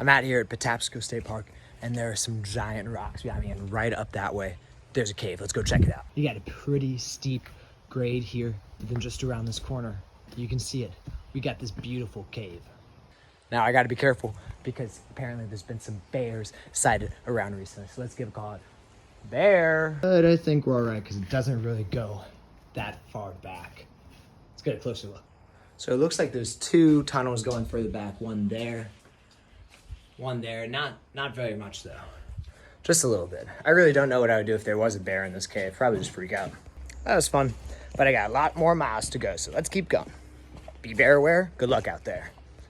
I'm out here at Patapsco State Park, and there are some giant rocks. I mean, right up that way, there's a cave. Let's go check it out. You got a pretty steep grade here, then just around this corner, you can see it. We got this beautiful cave. Now I gotta be careful because apparently there's been some bears sighted around recently. So let's give a call out. Bear. But I think we're all right because it doesn't really go that far back. Let's get a closer look. So it looks like there's two tunnels going further back. One there, not very much though. Just a little bit. I really don't know what I would do if there was a bear in this cave. Probably just freak out. That was fun, but I got a lot more miles to go, so let's keep going. Be bear aware. Good luck out there.